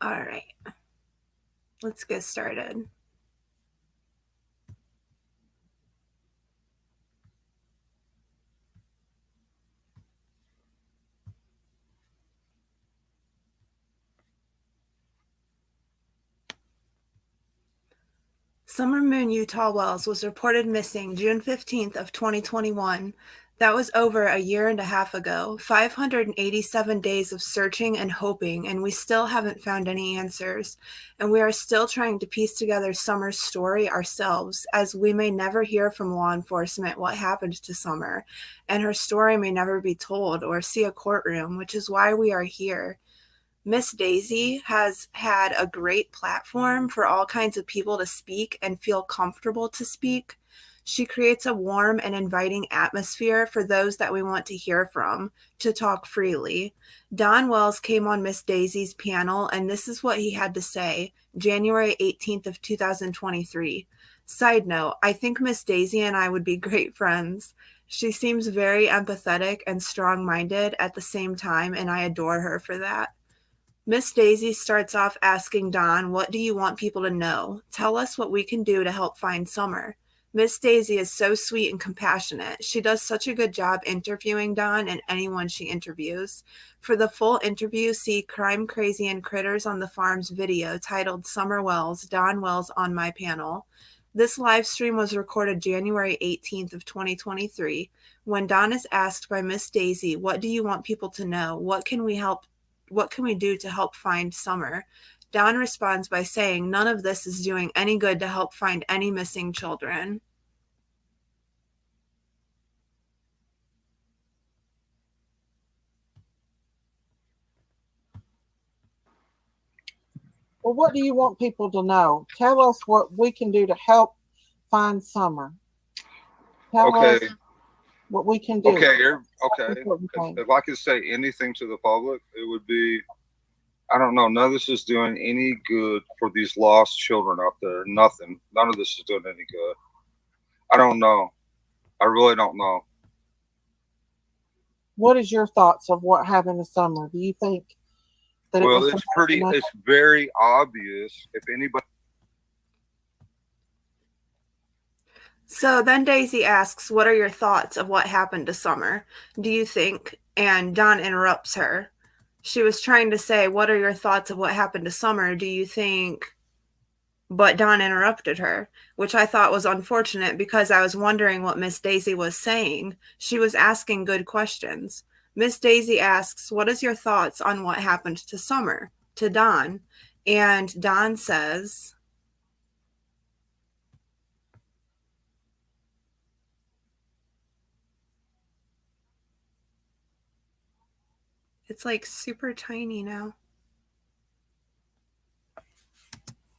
All right, let's get started. Summer Moon Utah Wells was reported missing June 15th of 2021. That was over a year and a half ago. 587 days of searching and hoping, and we still haven't found any answers. And we are still trying to piece together Summer's story ourselves, as we may never hear from law enforcement what happened to Summer, and her story may never be told or see a courtroom, which is why we are here. Miss Daisy has had a great platform for all kinds of people to speak and feel comfortable to speak. She creates a warm and inviting atmosphere for those that we want to hear from to talk freely. Don Wells came on Miss Daisy's panel, and this is what he had to say, January 18th of 2023. Side note, I think Miss Daisy and I would be great friends. She seems very empathetic and strong-minded at the same time, and I adore her for that. Miss Daisy starts off asking Don, what do you want people to know? Tell us what we can do to help find Summer. Miss Daisy is so sweet and compassionate. She does such a good job interviewing Don and anyone she interviews. For the full interview, see Crime Crazy and Critters on the Farm's video titled Summer Wells, Don Wells on my panel. This live stream was recorded January 18th of 2023. When Don is asked by Miss Daisy, what do you want people to know? What can we do to help find Summer? Don responds by saying, none of this is doing any good to help find any missing children. Well, what do you want people to know? Tell us what we can do to help find Summer. Tell us what we can do. Okay. If I could say anything to the public, it would be, I don't know, none of this is doing any good for these lost children out there. Nothing. None of this is doing any good. I don't know. I really don't know. What is your thoughts of what happened to Summer? Do you think that it's very obvious if anybody. So then Daisy asks, what are your thoughts of what happened to Summer? Do you think? And Don interrupts her. She was trying to say, what are your thoughts of what happened to Summer? Do you think? But Don interrupted her, which I thought was unfortunate because I was wondering what Miss Daisy was saying. She was asking good questions. Miss Daisy asks, what is your thoughts on what happened to Summer? To Don. And Don says, it's like super tiny now.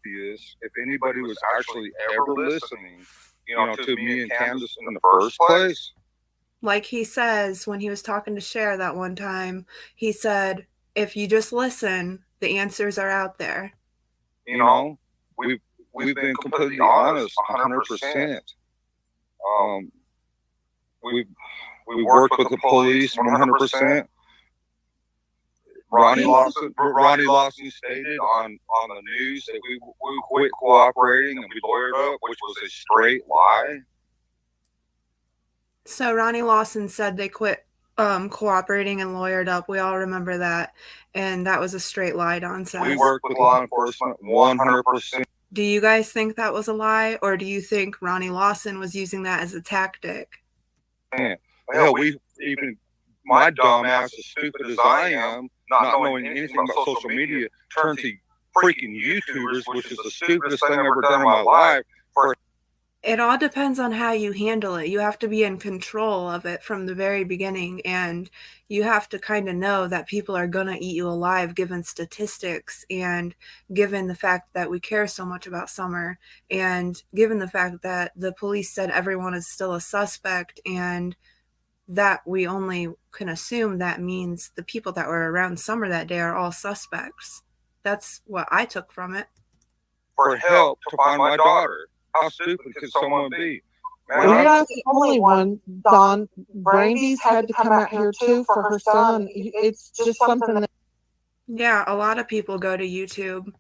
If anybody was actually ever listening, to me and Candace in the first place. Like he says when he was talking to Cher that one time, he said, if you just listen, the answers are out there. We've been completely honest, 100%. We worked with the police 100%. Ronnie Lawson stated on the news that we quit cooperating and we lawyered up, which was a straight lie. So Ronnie Lawson said they quit cooperating and lawyered up. We all remember that. And that was a straight lie, Don says. We worked with law enforcement 100%. Do you guys think that was a lie? Or do you think Ronnie Lawson was using that as a tactic? Hell, my dumb ass, as stupid as I am, not knowing anything about social media, turned to freaking YouTubers, which is the stupidest thing I've ever done in my life. It all depends on how you handle it. You have to be in control of it from the very beginning, and you have to kind of know that people are going to eat you alive given statistics and given the fact that we care so much about Summer and given the fact that the police said everyone is still a suspect and that we only can assume that means the people that were around Summer that day are all suspects. That's what I took from it. For help to find my daughter. How stupid could someone be? Man, you're not the only one, Don. Brandy's had to come out here too for her son. It's just something that Yeah, a lot of people go to YouTube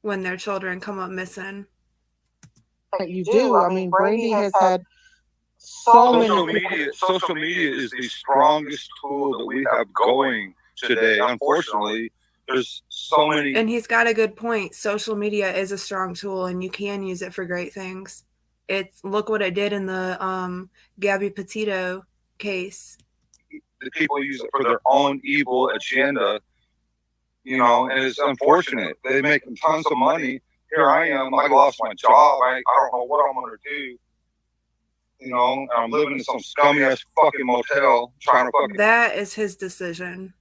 when their children come up missing. You do. I mean, Brandy has had so many. Social media is the strongest tool that we have going today. Unfortunately, there's so many. And he's got a good point. Social media is a strong tool, and you can use it for great things. It's look what it did in the Gabby Petito case. The people use it for their own evil agenda, you know, and it's unfortunate. They make tons of money. Here I am. I lost my job. I don't know what I'm going to do. You know, I'm living in some scummy ass fucking motel trying to fucking. That is his decision.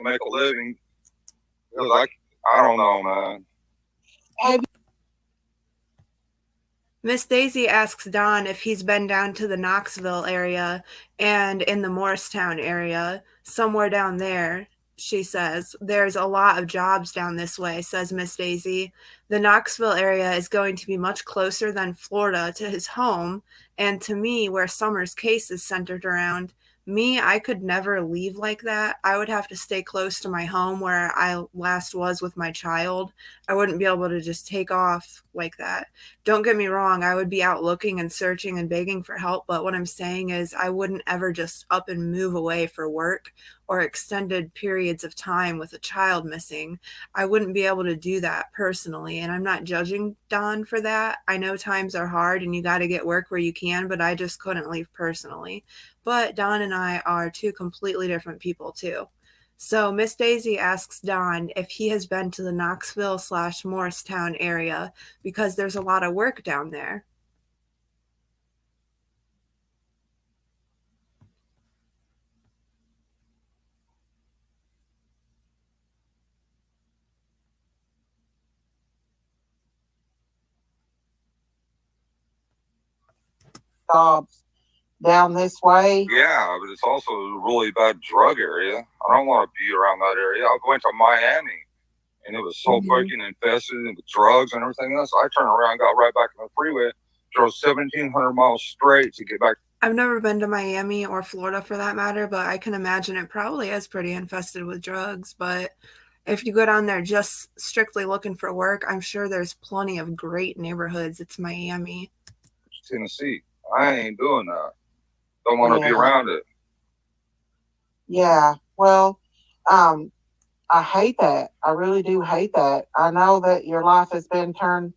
Make a living. Like, I don't know, man. Miss Daisy asks Don if he's been down to the Knoxville area and in the Morristown area, somewhere down there. She says, there's a lot of jobs down this way, says Miss Daisy. The Knoxville area is going to be much closer than Florida to his home, and to me, where Summer's case is centered around. Me, I could never leave like that. I would have to stay close to my home where I last was with my child. I wouldn't be able to just take off like that. Don't get me wrong, I would be out looking and searching and begging for help, but what I'm saying is I wouldn't ever just up and move away for work or extended periods of time with a child missing. I wouldn't be able to do that personally, and I'm not judging Don for that. I know times are hard and you got to get work where you can, but I just couldn't leave personally. But Don and I are two completely different people too. So Miss Daisy asks Don if he has been to the Knoxville/Morristown area because there's a lot of work down there. Jobs down this way. Yeah, but it's also a really bad drug area. I don't want to be around that area. I went to Miami, and it was so fucking infested with drugs and everything else. I turned around, got right back on the freeway, drove 1,700 miles straight to get back. I've never been to Miami or Florida for that matter, but I can imagine it probably is pretty infested with drugs. But if you go down there just strictly looking for work, I'm sure there's plenty of great neighborhoods. It's Miami. Tennessee. I ain't doing that. Don't want to be around it. Yeah. Well, I hate that. I really do hate that. I know that your life has been turned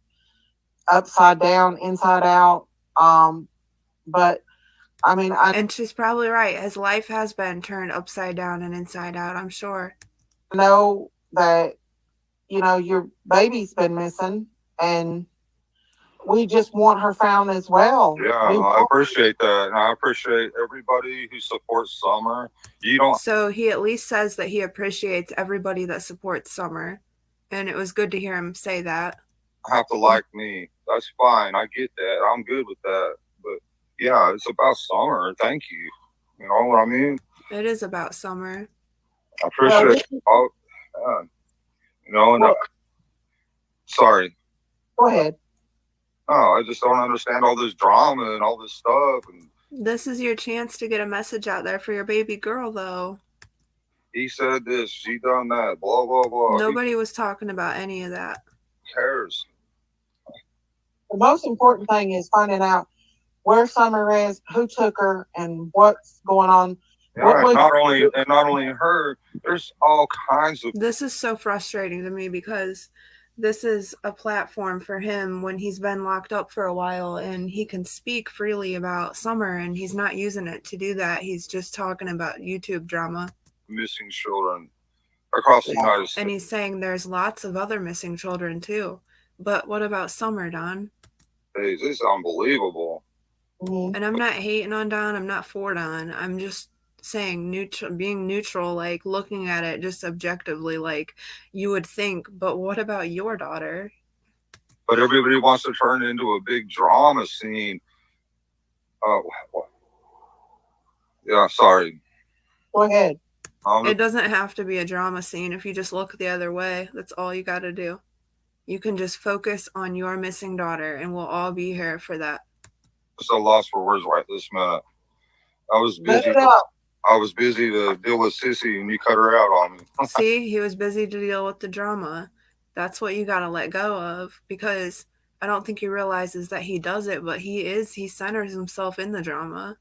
upside down, inside out. But I mean, and she's probably right. His life has been turned upside down and inside out, I'm sure. I know that, you know, your baby's been missing, and we just want her found as well. Yeah, I appreciate that. And I appreciate everybody who supports Summer. So he at least says that he appreciates everybody that supports Summer. And it was good to hear him say that. Have to like me. That's fine. I get that. I'm good with that. But yeah, it's about Summer. Thank you. You know what I mean? It is about Summer. I appreciate all. You know, and sorry. Go ahead. No, I just don't understand all this drama and all this stuff. And this is your chance to get a message out there for your baby girl, though. He said this, she done that, blah, blah, blah. Nobody was talking about any of that. Who cares? The most important thing is finding out where Summer is, who took her, and what's going on. Yeah, not only her, there's all kinds of. This is so frustrating to me because this is a platform for him when he's been locked up for a while, and he can speak freely about Summer, and he's not using it to do that. He's just talking about YouTube drama. Missing children across the United States. And he's saying there's lots of other missing children too. But what about Summer, Don? Hey, this is unbelievable. And I'm not hating on Don. I'm not for Don. I'm just saying being neutral, like looking at it just objectively, like you would think, but what about your daughter? But everybody wants to turn it into a big drama scene. Yeah, sorry. Go ahead. It doesn't have to be a drama scene. If you just look the other way, that's all you got to do. You can just focus on your missing daughter, and we'll all be here for that. I'm so lost for words right this minute. I was busy. I was busy to deal with Sissy, and you cut her out on me. See, he was busy to deal with the drama. That's what you gotta let go of, because I don't think he realizes that he does it, but he centers himself in the drama.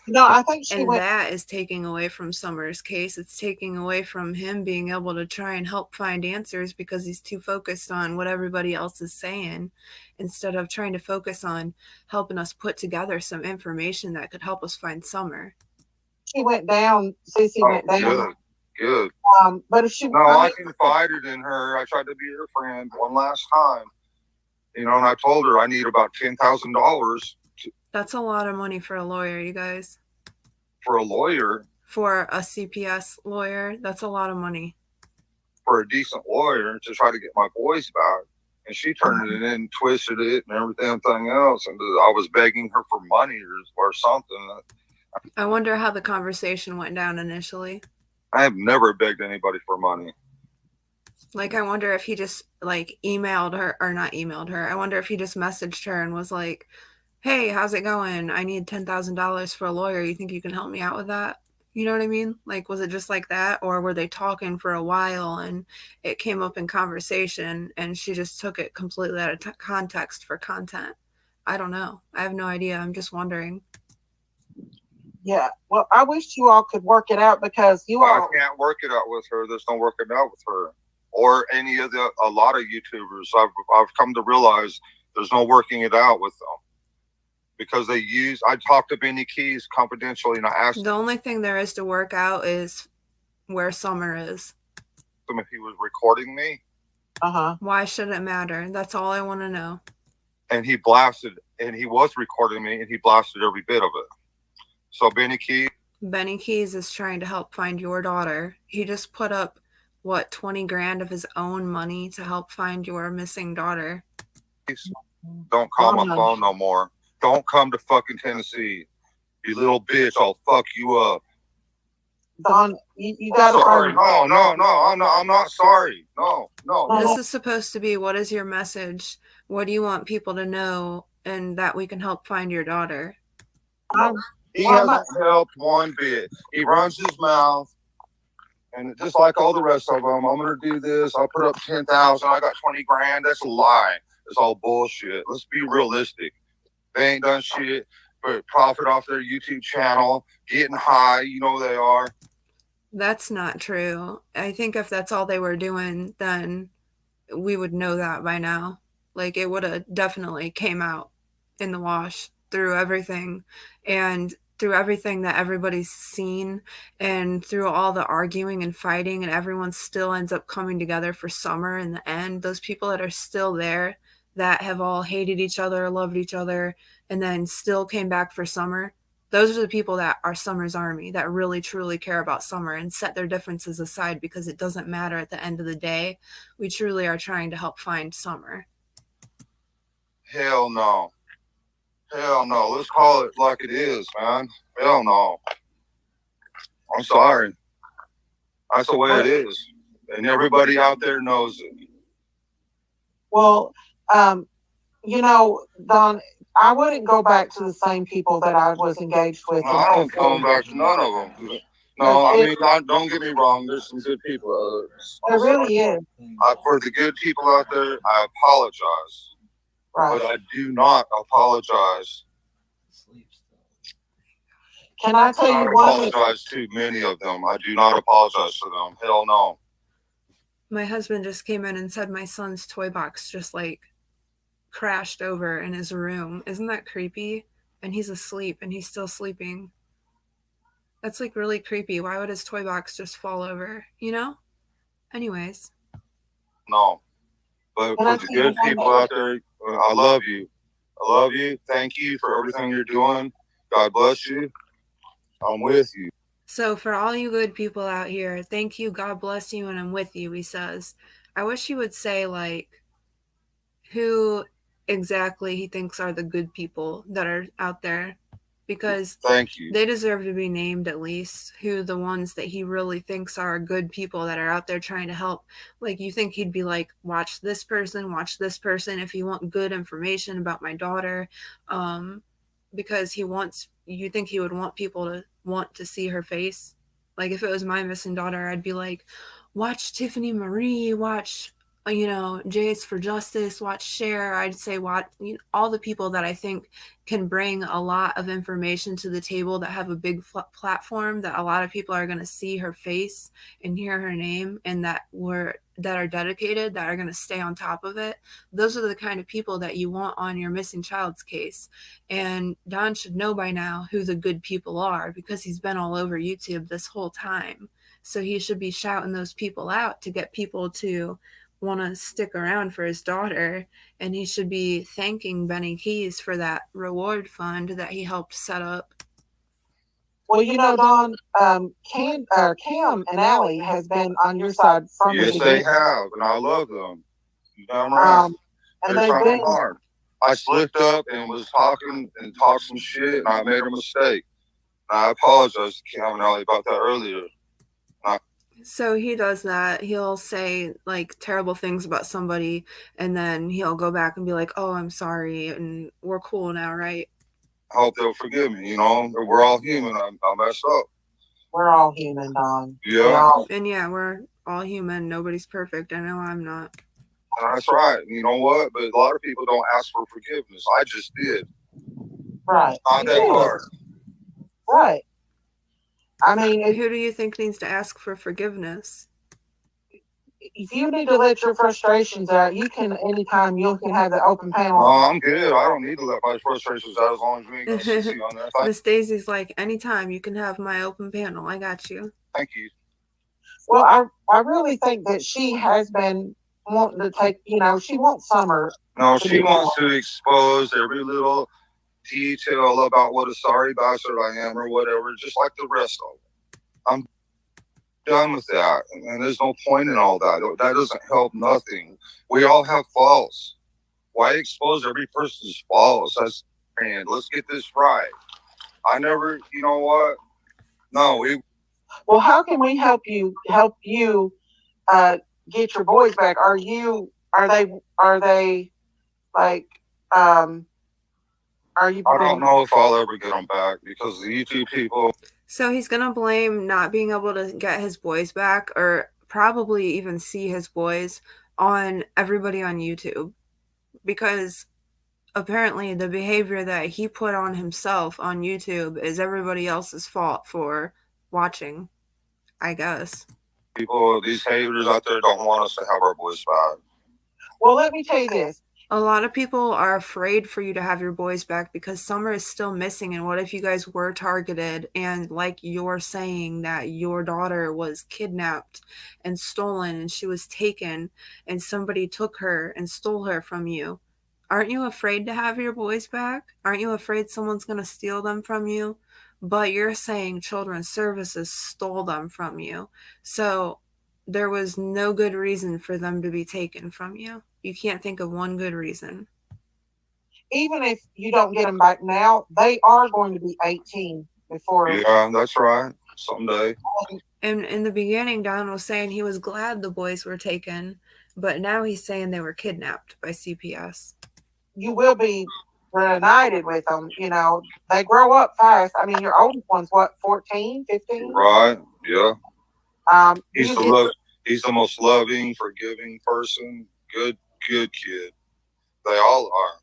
No, I think she And went. that is taking away from Summer's case. It's taking away from him being able to try and help find answers because he's too focused on what everybody else is saying instead of trying to focus on helping us put together some information that could help us find Summer. She went down. Cece went down. Good. But if she, no, I confided in her. I tried to be her friend one last time, and I told her I need about $10,000. That's a lot of money for a lawyer, you guys. For a lawyer? For a CPS lawyer, that's a lot of money. For a decent lawyer to try to get my boys back. And she turned it in, twisted it, and everything else. And I was begging her for money or something. I wonder how the conversation went down initially. I have never begged anybody for money. Like, I wonder if he just, emailed her, or not emailed her. I wonder if he just messaged her and was like, hey, how's it going? I need $10,000 for a lawyer. You think you can help me out with that? You know what I mean? Was it just like that? Or were they talking for a while and it came up in conversation and she just took it completely out of context for content? I don't know. I have no idea. I'm just wondering. Yeah. Well, I wish you all could work it out because I can't work it out with her. There's no working out with her or a lot of YouTubers. I've come to realize there's no working it out with them. Because I talked to Benny Keys confidentially and I asked the only thing there is to work out is where Summer is. If he was recording me. Why should it matter? That's all I want to know. And he was recording me and he blasted every bit of it. So Benny Keys is trying to help find your daughter. He just put up, what, 20 grand of his own money to help find your missing daughter. Don't call my phone no more. Don't come to fucking Tennessee. You little bitch, I'll fuck you up. Don, you gotta. Sorry. No, I'm not sorry. No. This is supposed to be, what is your message? What do you want people to know and that we can help find your daughter? He hasn't helped one bit. He runs his mouth. And just like all the rest of them, I'm going to do this. I'll put up 10,000. I got 20 grand. That's a lie. It's all bullshit. Let's be realistic. They ain't done shit but profit off their YouTube channel, getting high. You know they are. That's not true. I think if that's all they were doing, then we would know that by now. It would have definitely came out in the wash through everything. And through everything that everybody's seen and through all the arguing and fighting, and everyone still ends up coming together for Summer in the end. Those people that are still there, that have all hated each other, loved each other, and then still came back for Summer, those are the people that are Summer's army, that really truly care about Summer and set their differences aside because it doesn't matter at the end of the day. We truly are trying to help find Summer. Hell no. Let's call it like it is, man. Hell no. I'm sorry. That's the way it is. And everybody out there knows it. Well, Don, I wouldn't go back to the same people that I was engaged with. No, I don't come back to none of them. No, I mean, don't get me wrong. There's some good people. There really is. For the good people out there, I apologize. Right. But I do not apologize. Can I tell you one? I apologize to many of them. I do not apologize to them. Hell no. My husband just came in and said my son's toy box just crashed over in his room. Isn't that creepy? And he's asleep and he's still sleeping. That's really creepy. Why would his toy box just fall over? Anyways. No. But for the good people out there, I love you. I love you. Thank you for everything you're doing. God bless you. I'm with you. So for all you good people out here, thank you, God bless you, and I'm with you, he says. I wish he would say, who exactly he thinks are the good people that are out there. Because thank you. They deserve to be named at least, who the ones that he really thinks are good people that are out there trying to help. You think he'd be watch this person if you want good information about my daughter. because you think he would want people to want to see her face? Like, if it was my missing daughter, I'd be like, watch Tiffany Marie, watch, Jace for Justice, watch Cher. I'd say watch all the people that I think can bring a lot of information to the table, that have a big platform, that a lot of people are going to see her face and hear her name, and that are dedicated, that are going to stay on top of it. Those are the kind of people that you want on your missing child's case. And Don should know by now who the good people are, because he's been all over YouTube this whole time. So he should be shouting those people out to get people to want to stick around for his daughter. And he should be thanking Benny Keys for that reward fund that he helped set up. Well, Don, Cam and Allie has been on your side from the beginning. Yes, they have, and I love them. Right. And they've been hard. I slipped up and was talking and talked some shit, and I made a mistake. And I apologize to Cam and Allie about that earlier. So he does that. He'll say like terrible things about somebody, and then he'll go back and be like, "Oh, I'm sorry, and we're cool now, right?" I hope they'll forgive me. We're all human. I messed up. We're all human, Don. Yeah. And yeah, we're all human. Nobody's perfect. I know I'm not. That's right. You know what? But a lot of people don't ask for forgiveness. I just did. Right. Not that hard. Right. I mean, who do you think needs to ask for forgiveness? If you need to let your frustrations out, you can anytime. You can have the open panel. Oh, I'm good. I don't need to let my frustrations out as long as we ain't gonna see on that. Miss Daisy's like, anytime you can have my open panel. I got you. Thank you. Well, I really think that she has been wanting to take. She wants Summer. No, she wants to expose every little detail about what a sorry bastard I am or whatever, just like the rest of them. I'm done with that, and there's no point in all that. That doesn't help nothing. We all have faults. Why expose every person's faults? Let's get this right. I never, you know what? No, Well, how can we help you get your boys back? Are they like are you? I don't know if I'll ever get them back because the YouTube people. So he's gonna blame not being able to get his boys back, or probably even see his boys, on everybody on YouTube, because apparently the behavior that he put on himself on YouTube is everybody else's fault for watching, I guess. These haters out there don't want us to have our boys back. Well, let me tell you this. A lot of people are afraid for you to have your boys back because Summer is still missing. And what if you guys were targeted, and like you're saying that your daughter was kidnapped and stolen and she was taken and somebody took her and stole her from you? Aren't you afraid to have your boys back? Aren't you afraid someone's going to steal them from you? But you're saying Children's Services stole them from you. So there was no good reason for them to be taken from you. You can't think of one good reason. Even if you don't get them back now, they are going to be 18 before. Yeah, that's right. Someday. And in the beginning, Don was saying he was glad the boys were taken, but now he's saying they were kidnapped by CPS. You will be reunited with them. They grow up fast. I mean, your oldest one's what, 14, 15? Right. Yeah. He's the most loving, forgiving person. Good kid. They all are.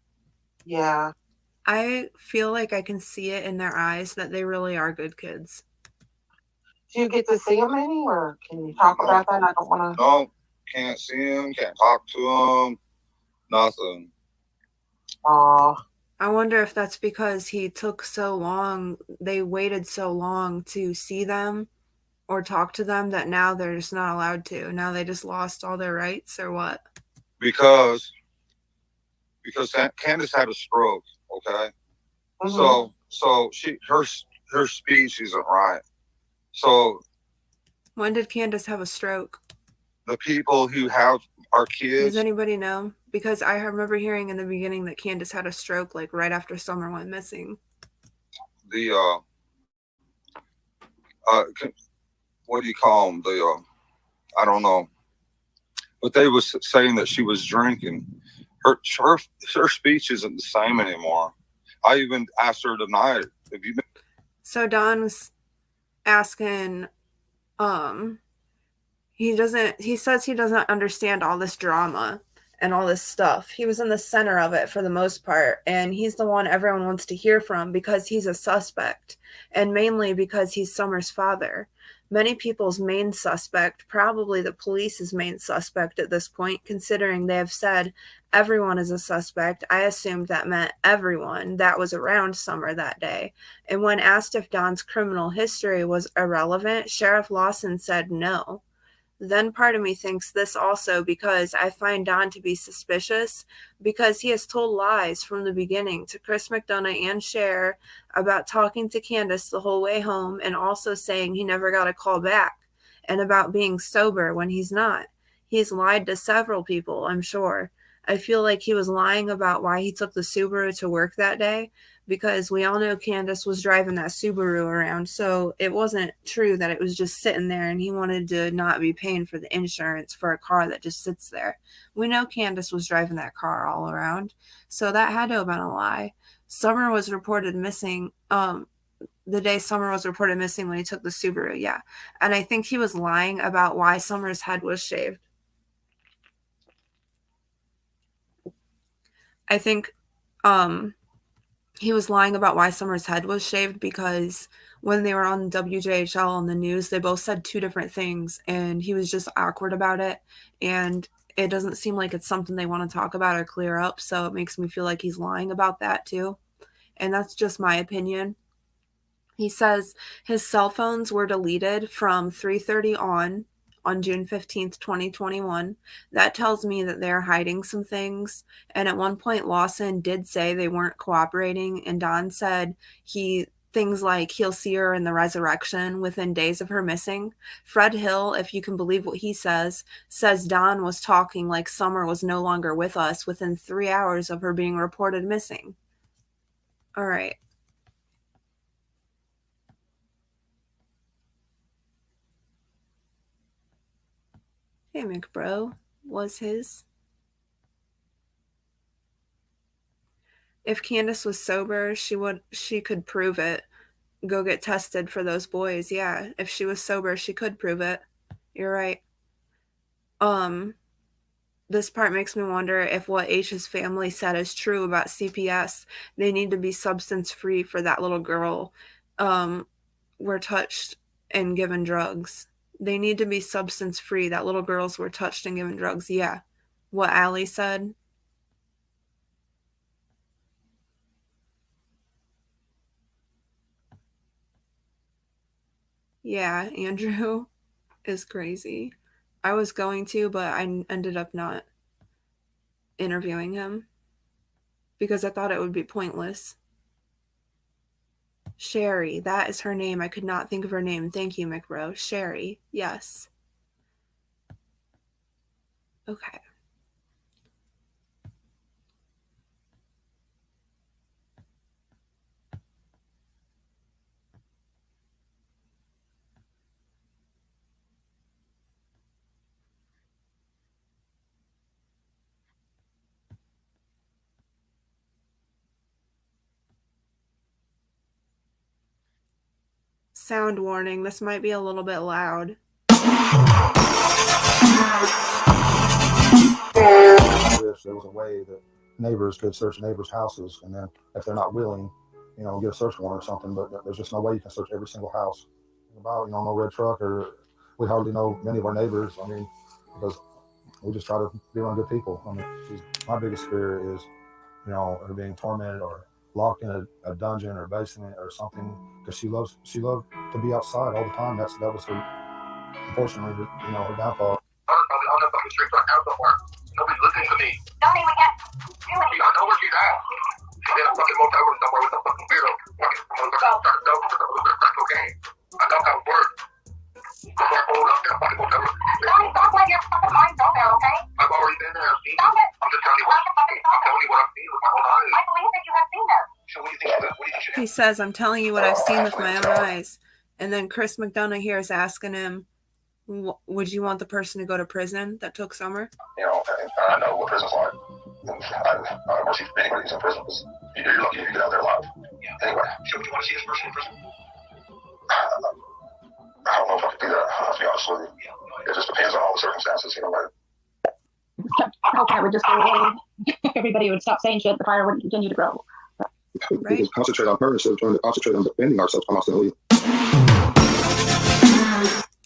Yeah. I feel like I can see it in their eyes that they really are good kids. Do you get to see them any, or can you talk about that? I don't want to. No, can't see them, can't talk to them, nothing. I wonder if that's because he took so long, they waited so long to see them or talk to them, that now they're just not allowed to. Now they just lost all their rights, or what? Because Candace had a stroke, okay? Mm-hmm. So her speech isn't right. So when did Candace have a stroke? The people who have our kids. Does anybody know? Because I remember hearing in the beginning that Candace had a stroke like right after Summer went missing. What do you call them? I don't know. But they was saying that she was drinking. Her speech isn't the same anymore. I even asked her tonight, "Have you been?" So Don's asking, he says he doesn't understand all this drama and all this stuff. He was in the center of it for the most part, and he's the one everyone wants to hear from because he's a suspect, and mainly because he's Summer's father. Many people's main suspect, probably the police's main suspect at this point, considering they have said everyone is a suspect. I assumed that meant everyone that was around Summer that day. And when asked if Don's criminal history was irrelevant, Sheriff Lawson said no. Then part of me thinks this also because I find Don to be suspicious because he has told lies from the beginning to Chris McDonough and Cher about talking to Candace the whole way home and also saying he never got a call back and about being sober when he's not. He's lied to several people, I'm sure. I feel like he was lying about why he took the Subaru to work that day because we all know Candace was driving that Subaru around, so it wasn't true that it was just sitting there and he wanted to not be paying for the insurance for a car that just sits there. We know Candace was driving that car all around, so that had to have been a lie. Summer was reported missing, the day Summer was reported missing when he took the Subaru, yeah. And I think he was lying about why Summer's head was shaved. I think, he was lying about why Summer's head was shaved because when they were on WJHL on the news, they both said two different things, and he was just awkward about it, and it doesn't seem like it's something they want to talk about or clear up, so it makes me feel like he's lying about that too, and that's just my opinion. He says his cell phones were deleted from 3:30 on June 15th, 2021. That tells me that they're hiding some things. And at one point, Lawson did say they weren't cooperating. And Don said things like he'll see her in the resurrection within days of her missing. Fred Hill, if you can believe what he says Don was talking like Summer was no longer with us within 3 hours of her being reported missing. All right. Hey, McBro was his. If Candace was sober, she could prove it. Go get tested for those boys. Yeah, if she was sober, she could prove it. You're right. This part makes me wonder if what H's family said is true about CPS. They need to be substance free for that little girl were touched and given drugs. They need to be substance free. That little girls were touched and given drugs. Yeah. What Allie said. Yeah, Andrew is crazy. I was going to, but I ended up not interviewing him because I thought it would be pointless. Sherry, that is her name. I could not think of her name. Thank you, McBro. Sherry, yes. Okay. Sound warning, this might be a little bit loud. If there was a way that neighbors could search neighbors' houses, and then if they're not willing, get a search warrant or something, but there's just no way you can search every single house. About, no red truck, or we hardly know many of our neighbors. Because we just try to be around good people. My biggest fear is, her being tormented or locked in a dungeon or basement or something, because she loved to be outside all the time. That was her, unfortunately, her downfall. On the fucking street right now somewhere. Nobody's listening to me. Don't even get do it. I know where she's at. She's in a fucking motel room somewhere with some fucking weirdo. Cocaine. I know how it works. Somewhere pulled up in a fucking motel room. Don't stop letting your fucking mind go there, okay? I've already been there. I've seen it. I'm just telling you what I've seen with my own eyes. I believe that you have seen them. So what do you think? He says, I'm telling you what I've seen with my own eyes. And then Chris McDonough here is asking him, would you want the person to go to prison that took Summer? I know what prison's like. I work for anybody who's in prisons. You're lucky to get out there alive. Anyway, so would you want to see this person in prison? I don't know if I could do that, to be honest with you. It just depends on all the circumstances, you know, like. Hellcat would just go away. Everybody would stop saying shit. The fire would continue to grow. We just concentrate on her instead of trying to concentrate on defending ourselves constantly.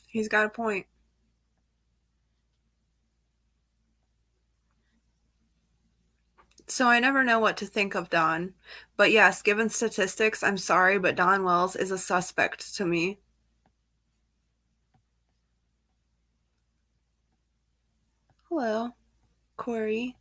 He's got a point. So I never know what to think of Don. But yes, given statistics, I'm sorry, but Don Wells is a suspect to me. Hello, Corey.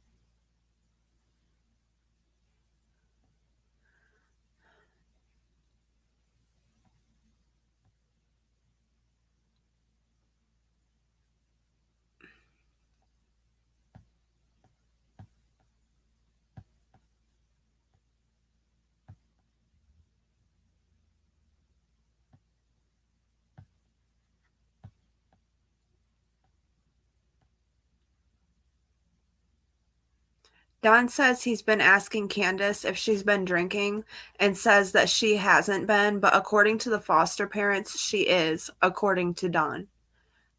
Don says he's been asking Candace if she's been drinking and says that she hasn't been, but according to the foster parents, she is, according to Don.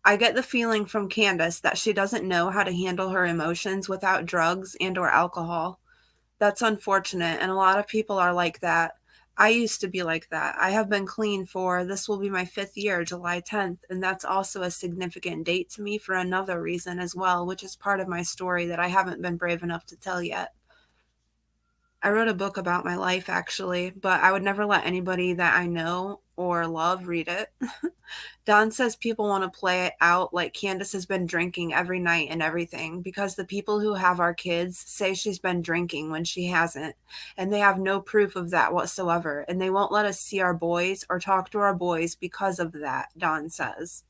I get the feeling from Candace that she doesn't know how to handle her emotions without drugs and or alcohol. That's unfortunate, and a lot of people are like that. I used to be like that. I have been clean for, this will be my 5th year, July 10th, and that's also a significant date to me for another reason as well, which is part of my story that I haven't been brave enough to tell yet. I wrote a book about my life, actually, but I would never let anybody that I know or love read it. Don says people want to play it out like Candace has been drinking every night and everything because the people who have our kids say she's been drinking when she hasn't, and they have no proof of that whatsoever, and they won't let us see our boys or talk to our boys because of that, Don says.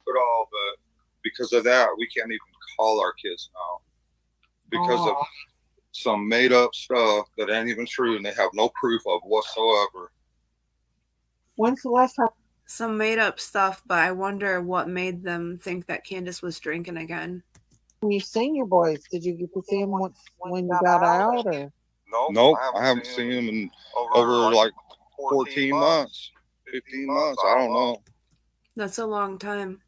But all, but because of that, we can't even call our kids now because of some made up stuff that ain't even true and they have no proof of whatsoever. When's the last time? Some made up stuff, but I wonder what made them think that Candace was drinking again. You've seen your boys. Did you get to see them once when you got out? Or? Nope, I haven't seen them in over like 14 months, 15 months. I don't know. That's a long time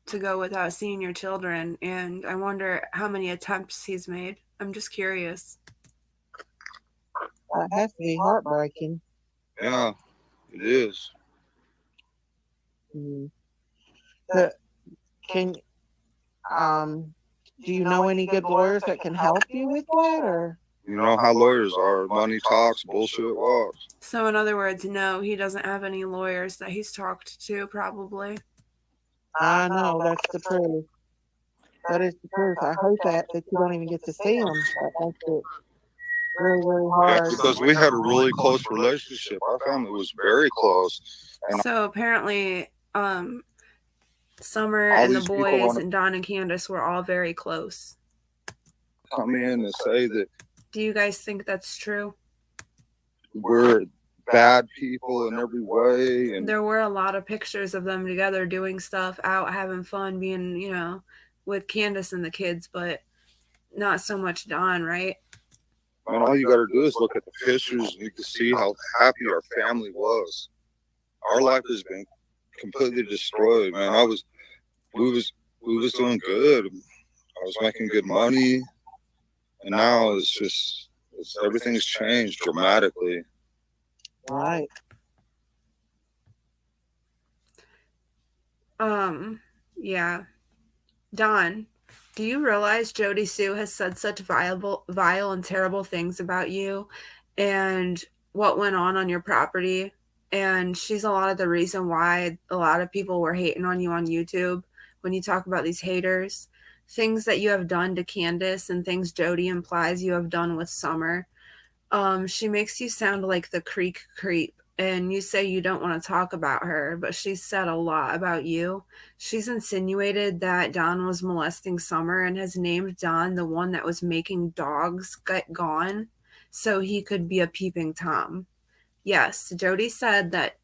to go without seeing your children, and I wonder how many attempts he's made. I'm just curious. That has to be heartbreaking. Yeah, it is. Mm-hmm. Do you know any good lawyers that can help you with that, or? You know how lawyers are. Money talks, bullshit walks. So in other words, no, he doesn't have any lawyers that he's talked to, probably. I know, that's the truth. That is the truth. I hate that you don't even get to see them. That makes it really, really hard. Yeah, because we had a really close relationship. Our family was very close. And so apparently, Summer and the boys and Don and Candace were all very close. Come in and say that. Do you guys think that's true? We're bad people in every way. And there were a lot of pictures of them together doing stuff, out having fun, being, you know, with Candace and the kids, but not so much Don, right? Man, all you got to do is look at the pictures and you can see how happy our family was. Our life has been completely destroyed, man. We was doing good. I was making good money, and now everything's changed dramatically. Right. Yeah. Don, do you realize Jody Sue has said such vile and terrible things about you and what went on your property? And she's a lot of the reason why a lot of people were hating on you on YouTube when you talk about these haters. Things that you have done to Candace and things Jody implies you have done with Summer. She makes you sound like the creek creep, and you say you don't want to talk about her, but she's said a lot about you. She's insinuated that Don was molesting Summer and has named Don the one that was making dogs get gone so he could be a peeping Tom. Yes, Jody said that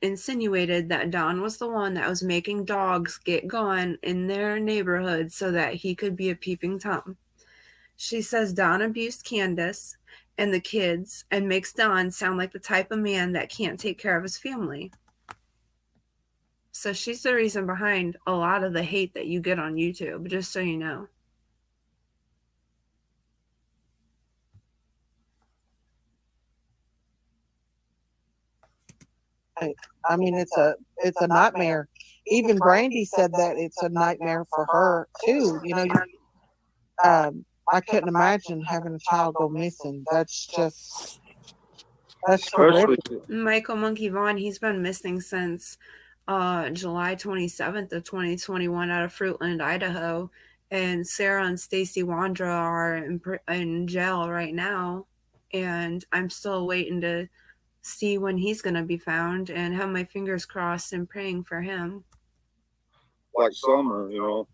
insinuated that Don was the one that was making dogs get gone in their neighborhood so that he could be a peeping Tom. She says Don abused Candace and the kids and makes Don sound like the type of man that can't take care of his family. So she's the reason behind a lot of the hate that you get on YouTube, just so you know. I mean, it's a nightmare. Even Brandy said that it's a nightmare for her too. You know, I couldn't imagine having a child go missing. That's horrific. Michael Monkey Vaughn, he's been missing since July 27th of 2021 out of Fruitland, Idaho. And Sarah and Stacy Wandra are in jail right now. And I'm still waiting to see when he's going to be found and have my fingers crossed and praying for him. Like Summer, you know.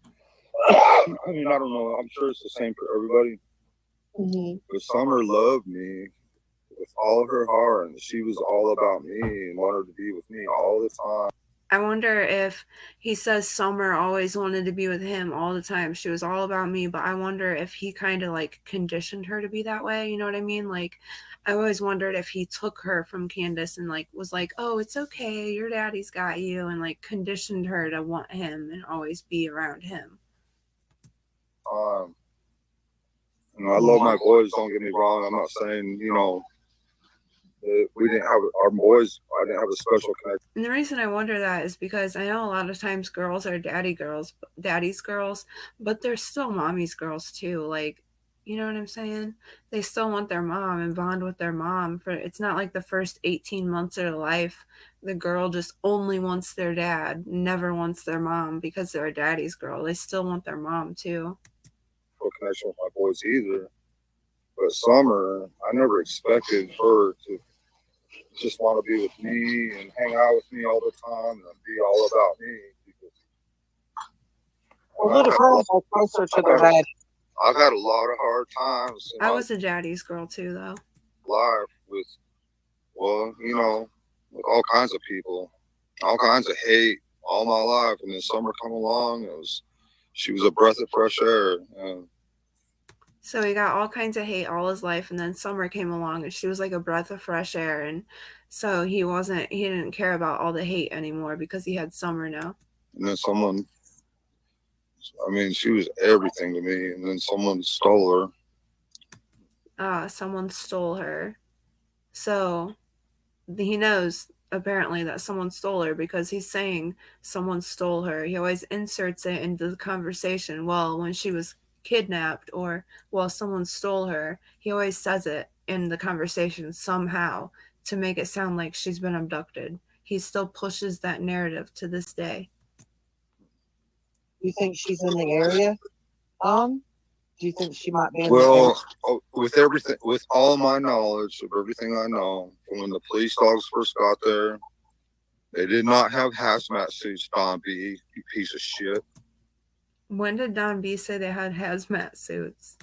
I mean, I don't know. I'm sure it's the same for everybody. Mm-hmm. But Summer loved me with all her heart, and she was all about me and wanted to be with me all the time. I wonder if he says Summer always wanted to be with him all the time. She was all about me, but I wonder if he kind of like conditioned her to be that way. You know what I mean? Like, I always wondered if he took her from Candace and like was like, oh, it's okay, your daddy's got you, and like conditioned her to want him and always be around him. You know, I love my boys, don't get me wrong. I'm not saying, you know, we didn't have our boys, I didn't have a special connection. And the reason I wonder that is because I know a lot of times girls are daddy's girls, but they're still mommy's girls too. Like, you know what I'm saying? They still want their mom and bond with their mom. It's not like the first 18 months of their life, the girl just only wants their dad, never wants their mom because they're a daddy's girl. They still want their mom too. No connection with my boys either. But Summer, I never expected her to just want to be with me and hang out with me all the time and be all about me. Well, little girls are closer to their dad. I've had a lot of hard times. I was a daddy's girl too, though. Life with, well, you know, with all kinds of people, all kinds of hate all my life. And then Summer come along, she was a breath of fresh air. So he got all kinds of hate all his life, and then Summer came along and she was like a breath of fresh air, and so he didn't care about all the hate anymore because he had Summer now. And then she was everything to me, and then someone stole her. Someone stole her. So he knows apparently that someone stole her because he's saying someone stole her. He always inserts it into the conversation. Well, when she was kidnapped or, well, someone stole her, he always says it in the conversation somehow to make it sound like she's been abducted. He still pushes that narrative to this day. You think she's in the area? Do you think she might be in the area? With all my knowledge of everything I know, from when the police dogs first got there, they did not have hazmat suits, Don B, you piece of shit. When did Don B say they had hazmat suits?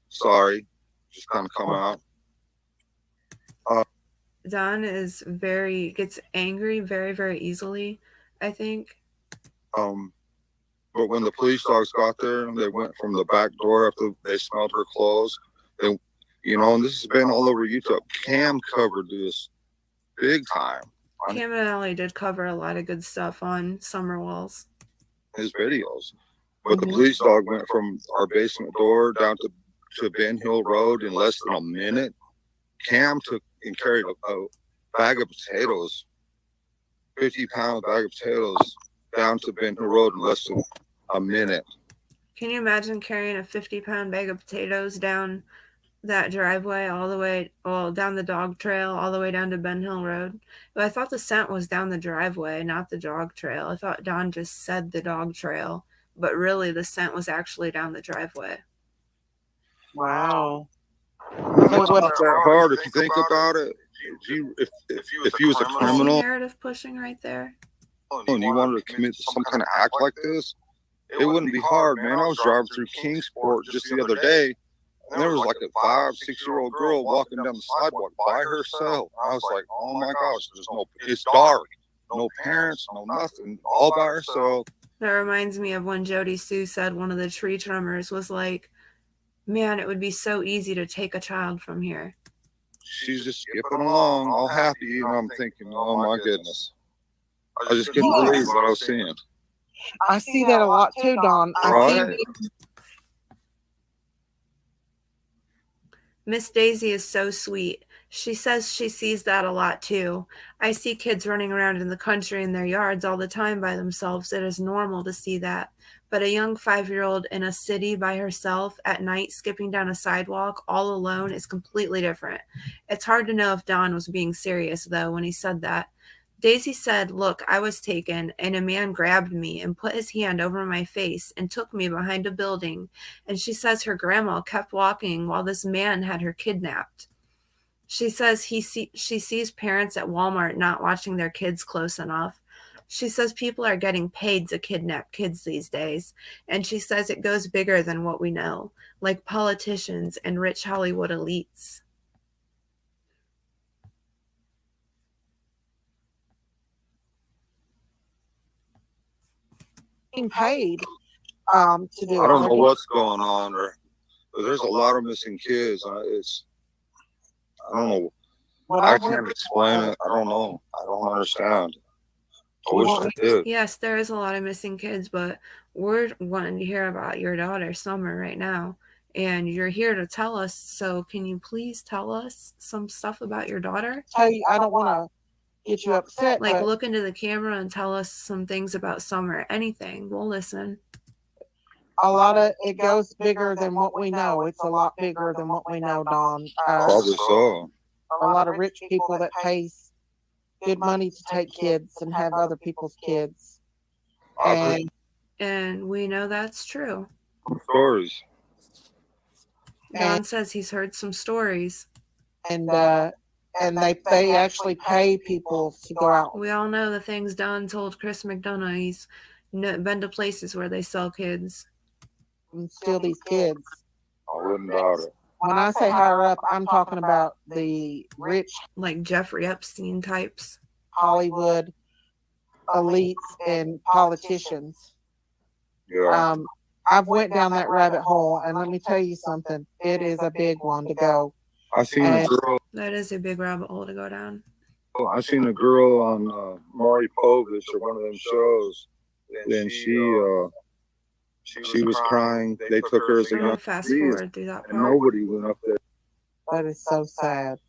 Sorry, just kind of come out. Don gets angry very, very easily, I think. But when the police dogs got there, they went from the back door after they smelled her clothes. And this has been all over YouTube. Cam covered this big time. Cam and Allie did cover a lot of good stuff on Summer Walls. His videos. But the police dog went from our basement door down to Ben Hill Road in less than a minute. Cam took and carried a bag of potatoes, 50-pound bag of potatoes, down to Ben Hill Road in less than a minute. Can you imagine carrying a 50-pound bag of potatoes down that driveway all the way, down the dog trail all the way down to Ben Hill Road? But I thought the scent was down the driveway, not the dog trail. I thought Don just said the dog trail, but really the scent was actually down the driveway. Wow. It's not that hard if you think about it. If you was a criminal, narrative pushing right there, and you wanted to commit some kind of act like this, it wouldn't be hard, man. I was driving through Kingsport just the other day, And there was like a 5-6-year-old girl walking down the sidewalk by herself. I was like, oh my gosh, it's dark. No parents, no nothing, all by herself. That reminds me of when Jody Sue said one of the tree trimmers was like, man, it would be so easy to take a child from here. She's just skipping along, all happy, and I'm thinking, oh my goodness. I just couldn't believe what I was seeing. I see that a lot too, Don. Right? Miss Daisy is so sweet. She says she sees that a lot too. I see kids running around in the country in their yards all the time by themselves. It is normal to see that. But a young 5-year-old in a city by herself at night skipping down a sidewalk all alone is completely different. It's hard to know if Don was being serious, though, when he said that. Daisy said, look, I was taken, and a man grabbed me and put his hand over my face and took me behind a building. And she says her grandma kept walking while this man had her kidnapped. She says she sees parents at Walmart not watching their kids close enough. She says people are getting paid to kidnap kids these days. And she says it goes bigger than what we know, like politicians and rich Hollywood elites. Being paid to do it. I don't know what's going on, but there's a lot of missing kids. I don't know. I can't explain it. I don't know. I don't understand. I wish I did. Yes, there is a lot of missing kids, but we're wanting to hear about your daughter, Summer, right now. And you're here to tell us, so can you please tell us some stuff about your daughter? Tell you, I don't want to get you upset. Like, look into the camera and tell us some things about Summer. Anything. We'll listen. A lot of it goes bigger than what we know. It's a lot bigger than what we know, Don. Probably so. A lot of rich people that pays good money to take kids and have other people's kids. And we know that's true. Stories. Don says he's heard some stories. And they actually pay people to go out. We all know the things Don told Chris McDonough. He's been to places where they sell kids. And steal these kids. I wouldn't doubt it. When I say higher up, I'm talking about the rich, like Jeffrey Epstein types, Hollywood elites and politicians. Yeah. I've went down that rabbit hole, and let me tell you something. It is a big one to go. I seen a girl. That is a big rabbit hole to go down. I seen a girl on Maury Povich or one of them shows. Then she was crying. They took her as a young fast forward through that part. And nobody went up there. That is so sad.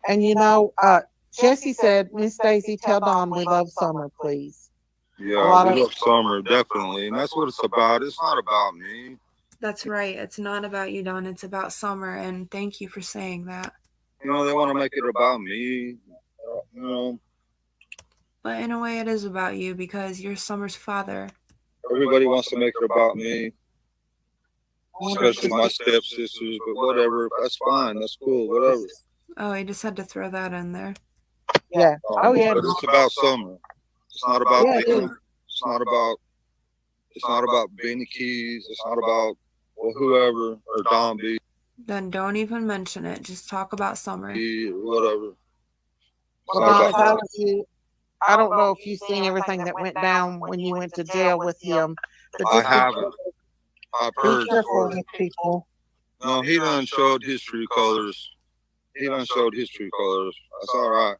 And you know, Jesse said, Miss Daisy, tell Don we love Summer, please. Yeah, we love Summer, definitely. And that's what it's about. It's not about me. That's right. It's not about you, Don. It's about Summer. And thank you for saying that. You know, they want to make it about me. You know. But in a way, it is about you because you're Summer's father. Everybody wants to make it about me, especially my stepsisters, but whatever. That's fine. That's cool. Whatever. Oh, I just had to throw that in there. Yeah. Oh, yeah. But it's about Summer. It's not about them. It's not about Benny Keys. It's not about whoever or Don B. Then don't even mention it. Just talk about Summer. Whatever. Well, I don't know if you've seen everything that went down when you went to jail with him. I haven't. I've heard stories. People. No, he done showed his true colors. That's all right.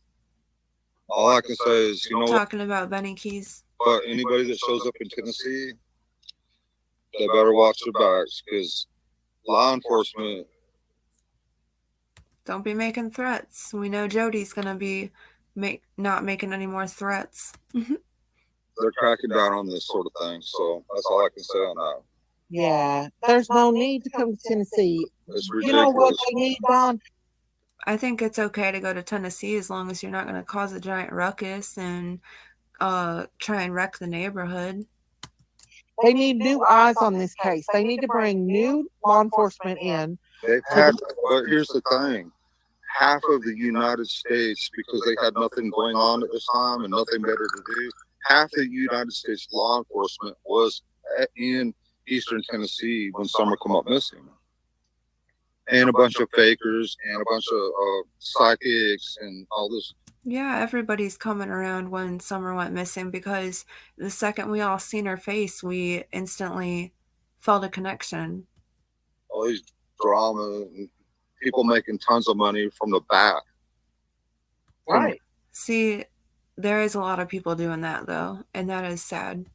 All I can say is, you know, talking about Benny Keys. But anybody that shows up in Tennessee, they better watch their backs because law enforcement. Don't be making threats. We know Jody's gonna be not making any more threats. They're cracking down on this sort of thing, so that's all I can say on that. Yeah, there's no need to come to Tennessee. It's ridiculous. You know what they need, Don? I think it's okay to go to Tennessee as long as you're not going to cause a giant ruckus and try and wreck the neighborhood. They need new eyes on this case. They need to bring new law enforcement in. They've had, but here's the thing. Half of the United States, because they had nothing going on at this time and nothing better to do, half the United States law enforcement was in Eastern Tennessee when Summer come up missing. and a bunch of fakers and a bunch of psychics and all this. Yeah, everybody's coming around when Summer went missing because the second we all seen her face, we instantly felt a connection. All these drama and people making tons of money from the back. Right. See, there is a lot of people doing that though, and that is sad.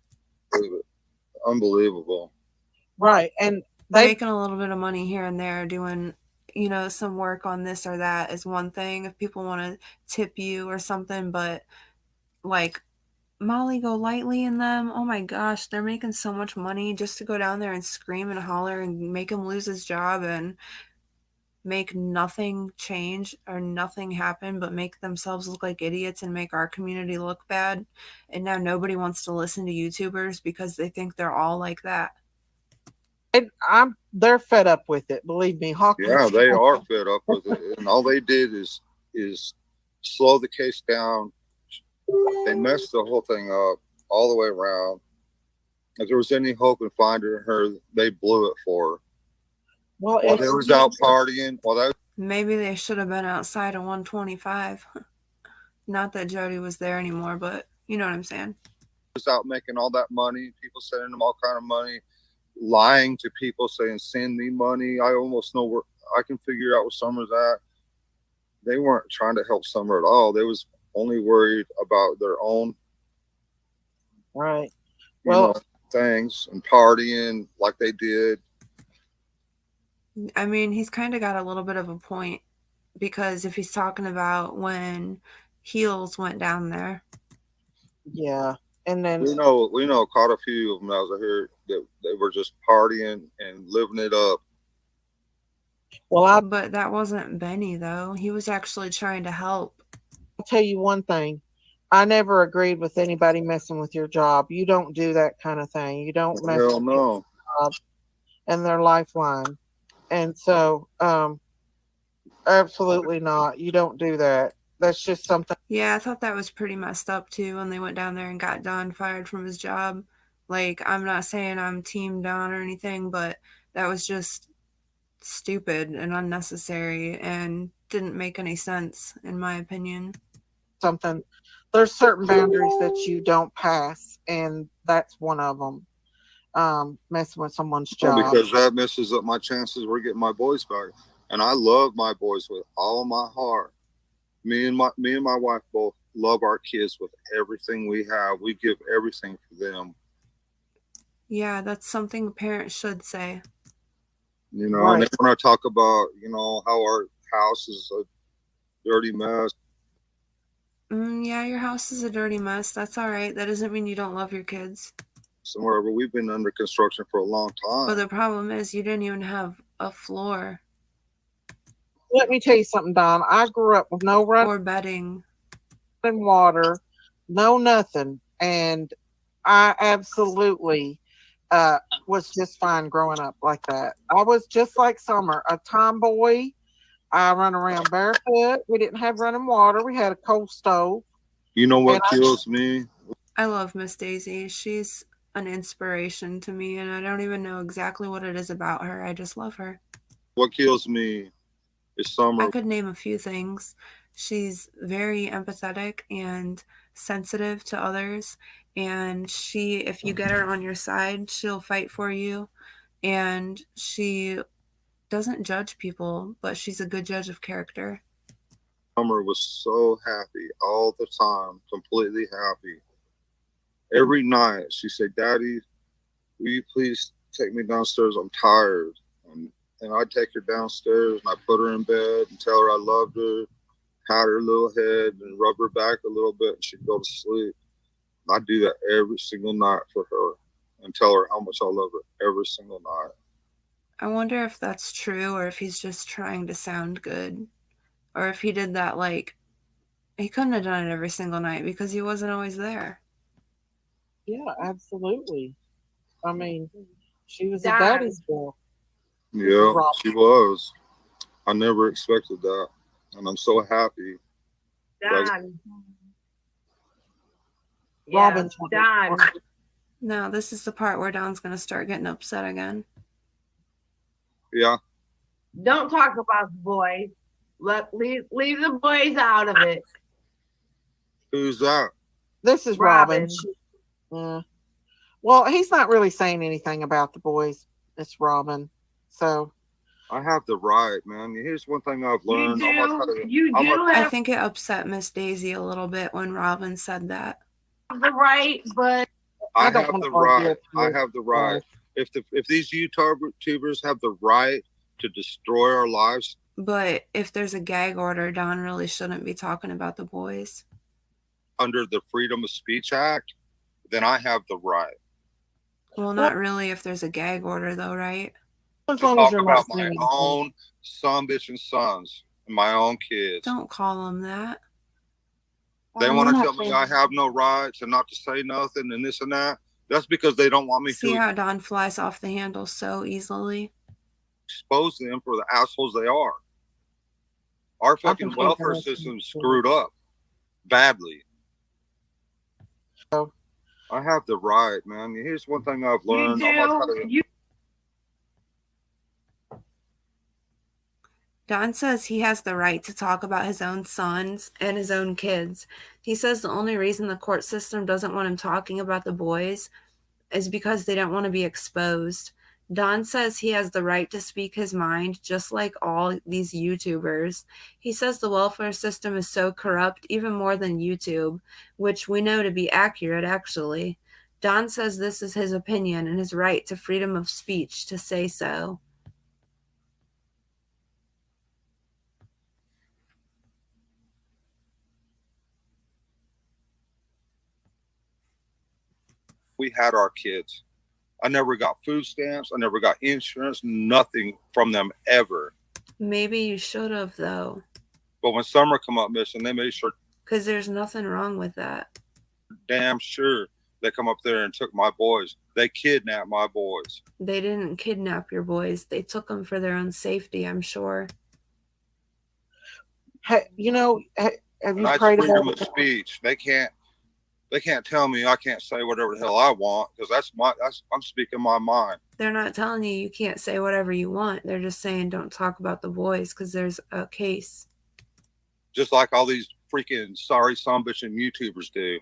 Unbelievable. Right. And they making a little bit of money here and there doing, you know, some work on this or that is one thing if people want to tip you or something, but like Molly Golightly and them, oh my gosh, they're making so much money just to go down there and scream and holler and make him lose his job and make nothing change or nothing happen but make themselves look like idiots and make our community look bad. And now nobody wants to listen to YouTubers because they think they're all like that. they're fed up with it. Believe me, Hawkins. Yeah, they are fed up with it, and all they did is slow the case down. They messed the whole thing up all the way around. If there was any hope in finding her, they blew it for her. Well, while they was out partying, maybe they should have been outside of 125. Not that Jody was there anymore, but you know what I'm saying. Was out making all that money, people sending them all kind of money, lying to people saying send me money. I almost know where I can figure out where Summer's at. They weren't trying to help Summer at all. They was only worried about their own right things and partying like they did. I mean, he's kind of got a little bit of a point because if he's talking about when Heels went down there. Yeah. And then we know quite a few of them out here that they were just partying and living it up. Well, but that wasn't Benny though. He was actually trying to help. I'll tell you one thing. I never agreed with anybody messing with your job. You don't do that kind of thing. You don't mess with no. Job and their lifeline. And so, absolutely not. You don't do that. That's just something. Yeah, I thought that was pretty messed up too when they went down there and got Don fired from his job. Like, I'm not saying I'm team Don or anything, but that was just stupid and unnecessary and didn't make any sense, in my opinion. Something. There's certain boundaries that you don't pass, and that's one of them. Messing with someone's job. Well, because that messes up my chances of getting my boys back. And I love my boys with all of my heart. Me and my wife both love our kids with everything we have. We give everything for them. Yeah, that's something parents should say. You know, right. And when I talk about, how our house is a dirty mess. Yeah, your house is a dirty mess. That's all right. That doesn't mean you don't love your kids. Somewhere, but we've been under construction for a long time. But the problem is you didn't even have a floor. Let me tell you something, Don. I grew up with no running or bedding, water, no nothing, and I absolutely was just fine growing up like that. I was just like Summer, a tomboy. I run around barefoot. We didn't have running water. We had a coal stove. You know what kills me? I love Miss Daisy. She's an inspiration to me, and I don't even know exactly what it is about her. I just love her. What kills me is Summer. I could name a few things. She's very empathetic and sensitive to others, and if you get her on your side, she'll fight for you, and she doesn't judge people, but she's a good judge of character. Summer was so happy all the time, completely happy. Every night she said, "Daddy, will you please take me downstairs? I'm tired." And I'd take her downstairs and I'd put her in bed and tell her I loved her, pat her little head and rub her back a little bit, and she'd go to sleep. And I'd do that every single night for her and tell her how much I love her every single night. I wonder if that's true or if he's just trying to sound good. Or if he did that, he couldn't have done it every single night because he wasn't always there. Yeah, absolutely. I mean, she was a daddy's girl. Yeah, she was. I never expected that. And I'm so happy. Don. Robin's Don. No, this is the part where Don's going to start getting upset again. Yeah. Don't talk about the boys. Leave the boys out of it. Who's that? This is Robin. Robin. Yeah. Well, he's not really saying anything about the boys. It's Robin. So I have the right, man. Here's one thing I've learned. I think it upset Miss Daisy a little bit when Robin said that. The right, but I I don't have want the to argue right. with you. I have the right. If these YouTubers have the right to destroy our lives, But if there's a gag order, Don really shouldn't be talking about the boys. under the Freedom of Speech Act, then I have the right Well, not really if there's a gag order, though, right? As to long as talk you're about not my saying own son, bitch, and sons, and my own kids. Don't call them that. They want to tell me I have no rights and not to say nothing and this and that. That's because they don't want me See to how Don flies off the handle so easily? expose them for the assholes they are. Our fucking welfare system's screwed up badly. I have the right, man. Here's one thing I've learned. Don says he has the right to talk about his own sons and his own kids. He says the only reason the court system doesn't want him talking about the boys is because they don't want to be exposed. Don says he has the right to speak his mind, just like all these YouTubers. He says the welfare system is so corrupt, even more than YouTube, which we know to be accurate, actually. Don says this is his opinion and his right to freedom of speech to say so. We had our kids. I never got food stamps. I never got insurance, nothing from them ever. Maybe you should have, though. But when Summer come up missing, they made sure. Because there's nothing wrong with that. Damn sure they come up there and took my boys. They kidnapped my boys. They didn't kidnap your boys. They took them for their own safety, I'm sure. Hey, you know, have you That's prayed freedom about of speech. They can't tell me I can't say whatever the hell I want because I'm speaking my mind. They're not telling you you can't say whatever you want. They're just saying don't talk about the boys because there's a case. Just like all these freaking sorry son bitching YouTubers do.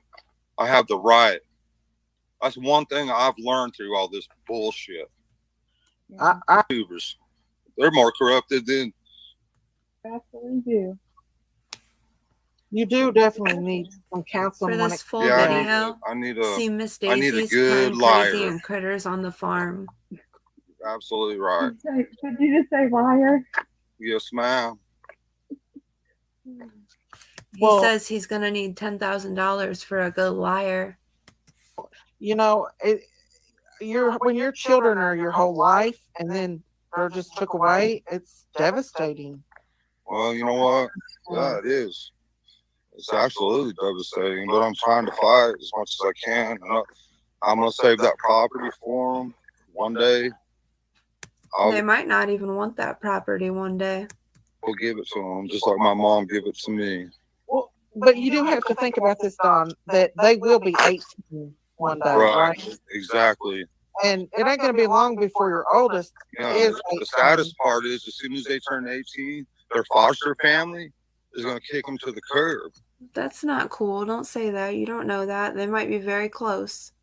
I have the right. That's one thing I've learned through all this bullshit. YouTubers, they're more corrupted than. Absolutely do. You do definitely need some counseling. For this full Yeah, video, I need a see Miss I need a Daisy's good playing liar. crazy and critters on the farm. Absolutely right. Did you just say liar? Yes, ma'am. He says he's going to need $10,000 for a good liar. You know, when your children are your whole life and then they're just took away, it's devastating. Well, you know what? Yeah, it is. It's absolutely devastating, but I'm trying to fight as much as I can. I'm going to save that property for them one day. They might not even want that property one day. We'll give it to them, just like my mom gave it to me. Well, but you do have to think about this, Don, that they will be 18 one day, right? Exactly. And it ain't going to be long before your oldest is 18. The saddest part is as soon as they turn 18, their foster family is going to kick them to the curb. That's not cool. Don't say that. You don't know that. They might be very close.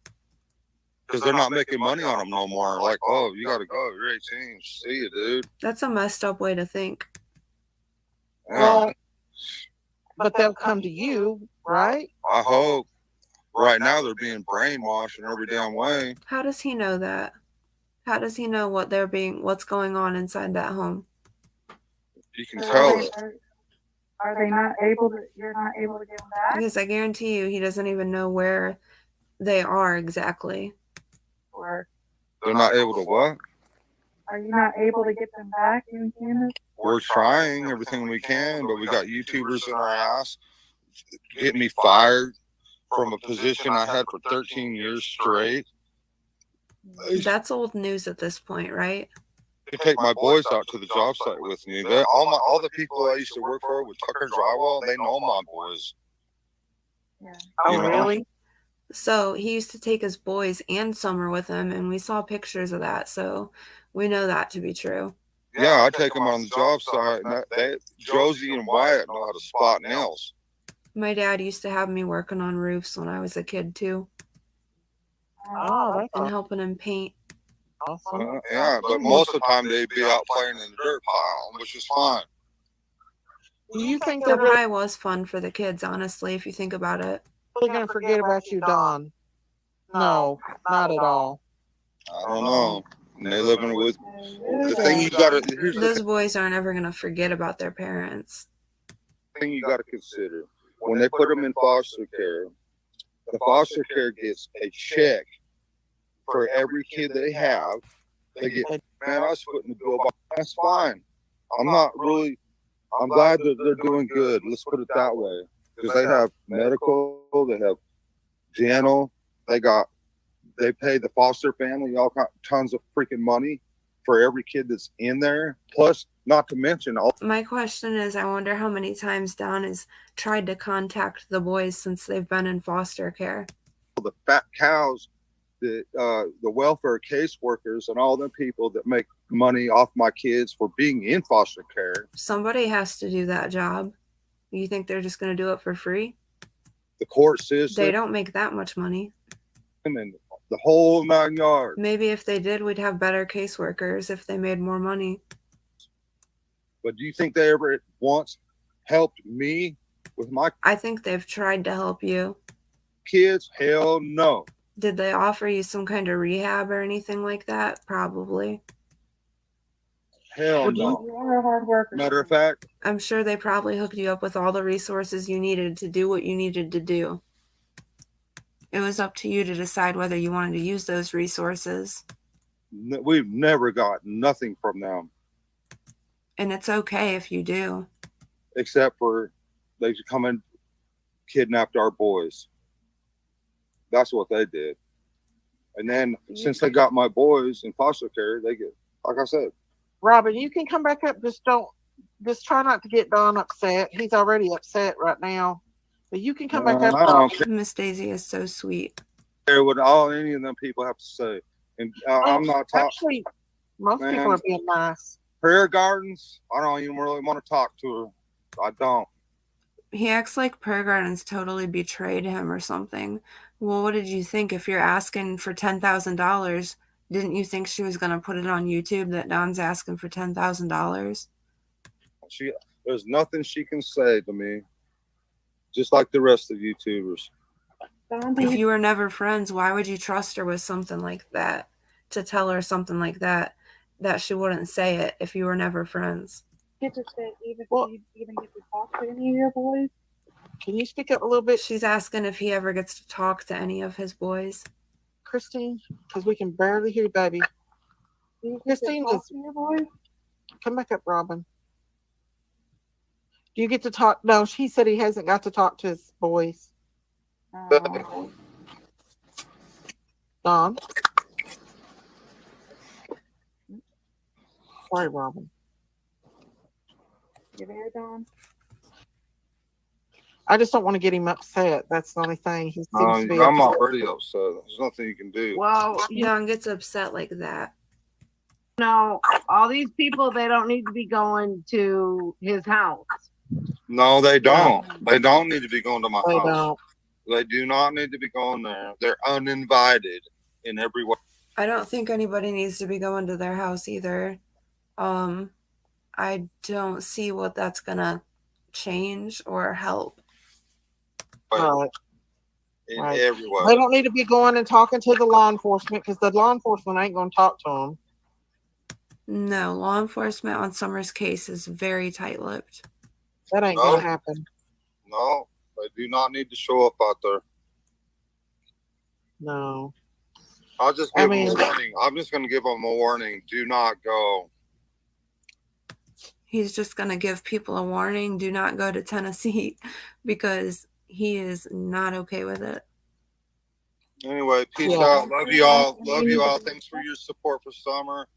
Because they're not making money on them no more. Like, oh, you got to go. You're 18. See you, dude. That's a messed up way to think. Yeah. Well, but they'll come to you, right? I hope. Right now, they're being brainwashed in every damn way. How does he know that? How does he know what's going on inside that home? You can tell it. Are they not able to? You're not able to get them back? Because I guarantee you, he doesn't even know where they are exactly. Or They're not able to what? are you not able to get them back in Canada? We're trying everything we can, but we got YouTubers in our ass getting me fired from a position I had for 13 years straight. That's old news at this point, right? They take my boys out to the job site with me. All the people I used to work for with Tucker Drywall, they know my boys. Yeah. Oh, really? So he used to take his boys and Summer with him, and we saw pictures of that, so we know that to be true. Yeah, I take them on the job site. And Josie and Wyatt know how to spot nails. My dad used to have me working on roofs when I was a kid too, Oh, that's and helping him paint. awesome. Yeah, but most of the time they'd be out playing in the dirt pile, which is fine. Do you think The they're really pie was fun for the kids, honestly, if you think about it. going to forget about you, Don? No, not at all. I don't know. And they living with the thing you gotta. Here's the Those boys aren't ever going to forget about their parents. thing you gotta consider when they put them in foster care. The foster care gets a check for every kid they have. They get, man, I was footing the bill. That's fine. I'm not really. I'm glad that they're doing good. Let's put it that way, because they have medical, they have dental, they pay the foster family all tons of freaking money for every kid that's in there. Plus, not to mention all. My question is, I wonder how many times Don has tried to contact the boys since they've been in foster care. The fat cows, the welfare caseworkers, and all the people that make money off my kids for being in foster care. Somebody has to do that job. You think they're just going to do it for free? The court system. They don't make that much money. And the whole 9 yards. Maybe if they did, we'd have better caseworkers if they made more money. But do you think they ever once helped me with my I think they've tried to help you. kids? Hell no. Did they offer you some kind of rehab or anything like that? Probably. Hell no. You are a hard worker. Matter of fact, I'm sure they probably hooked you up with all the resources you needed to do what you needed to do. It was up to you to decide whether you wanted to use those resources. we've never got nothing from them And it's okay if you do. except for they come and kidnapped our boys. That's what they did. And then since they got my boys in foster care, they get, like I said, Robin, you can come back up. Just try not to get Don upset. He's already upset right now. But you can come back I up. don't care Miss Daisy is so sweet. what all any of them people have to say. And I'm not talking Actually, most Man. people are being nice. prayer gardens. I don't even really want to talk to her. I don't. He acts like Prayer Gardens totally betrayed him or something. Well, what did you think? If you're asking for $10,000, didn't you think she was going to put it on YouTube that Don's asking for $10,000? There's nothing she can say to me, just like the rest of YouTubers. If you were never friends, why would you trust her with something like that? To tell her something like that she wouldn't say it if you were never friends. Get to say, you even get to talk to any of your boys? Can you speak up a little bit, She's asking if he ever gets to talk to any of his boys. Christine? Because we can barely hear you, baby. Christine, Talk to your boys? come back up, Robin. Do you get to talk? No, he said he hasn't got to talk to his boys. Don? Sorry, Robin. You there, Don? I just don't want to get him upset. That's the only thing. He seems to be. I'm already upset. There's nothing you can do. Well, Don gets upset like that. know, all these people, they don't need to be going to his house. No, they don't. They don't need to be going to my They house. don't. They do not need to be going there. They're uninvited in every way. I don't think anybody needs to be going to their house either. I don't see what that's gonna change or help. Right. In Right. every way. They don't need to be going and talking to the law enforcement because the law enforcement ain't going to talk to them. No, law enforcement on Summer's case is very tight-lipped. That ain't No. going to happen. No, they do not need to show up out there. No. I'll just give them a warning. I'm just going to give them a warning. Do not go. He's just going to give people a warning, do not go to Tennessee, because he is not okay with it. Anyway, peace Yeah. out. Love you all. Love you all. Thanks for your support for Summer.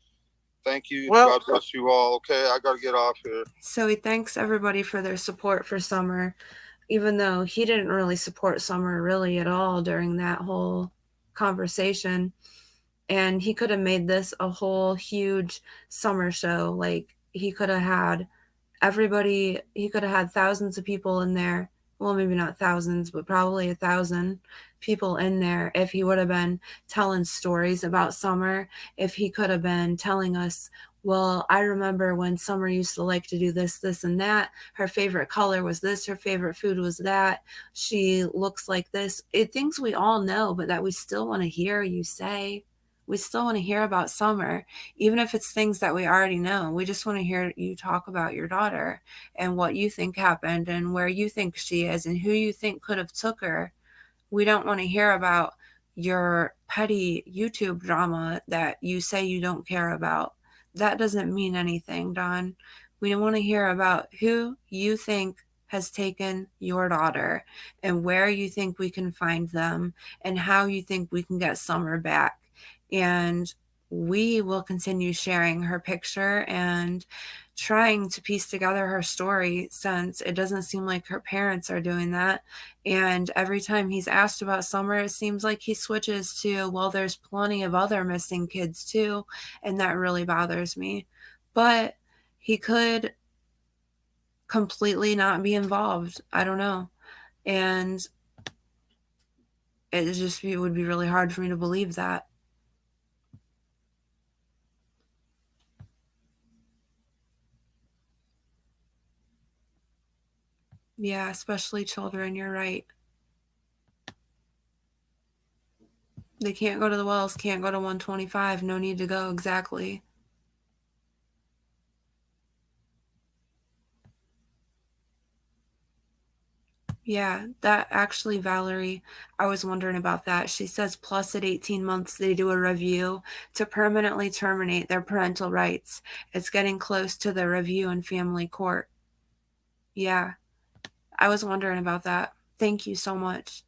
Thank you. Well- God bless you all. Okay, I got to get off here. So he thanks everybody for their support for Summer, even though he didn't really support Summer really at all during that whole conversation. And he could have made this a whole huge summer show. Like, he could have had everybody, he could have had thousands of people in there. Well, maybe not thousands, but probably 1,000 people in there if he would have been telling stories about summer. If he could have been telling us, well, I remember when Summer used to like to do this, this, and that. Her favorite color was this. Her favorite food was that. She looks like this. Things we all know, but that we still want to hear you say. We still want to hear about Summer, even if it's things that we already know. We just want to hear you talk about your daughter and what you think happened and where you think she is and who you think could have took her. We don't want to hear about your petty YouTube drama that you say you don't care about. That doesn't mean anything, Don. We want to hear about who you think has taken your daughter and where you think we can find them and how you think we can get Summer back. And we will continue sharing her picture and trying to piece together her story, since it doesn't seem like her parents are doing that. And every time he's asked about Summer, it seems like he switches to, well, there's plenty of other missing kids too. And that really bothers me. But he could completely not be involved. I don't know. And it would be really hard for me to believe that. Yeah, especially children, you're right. They can't go to the wells, can't go to 125, no need to go, exactly. Yeah, that actually, Valerie, I was wondering about that. She says plus at 18 months they do a review to permanently terminate their parental rights. It's getting close to the review in family court. Yeah, I was wondering about that. Thank you so much.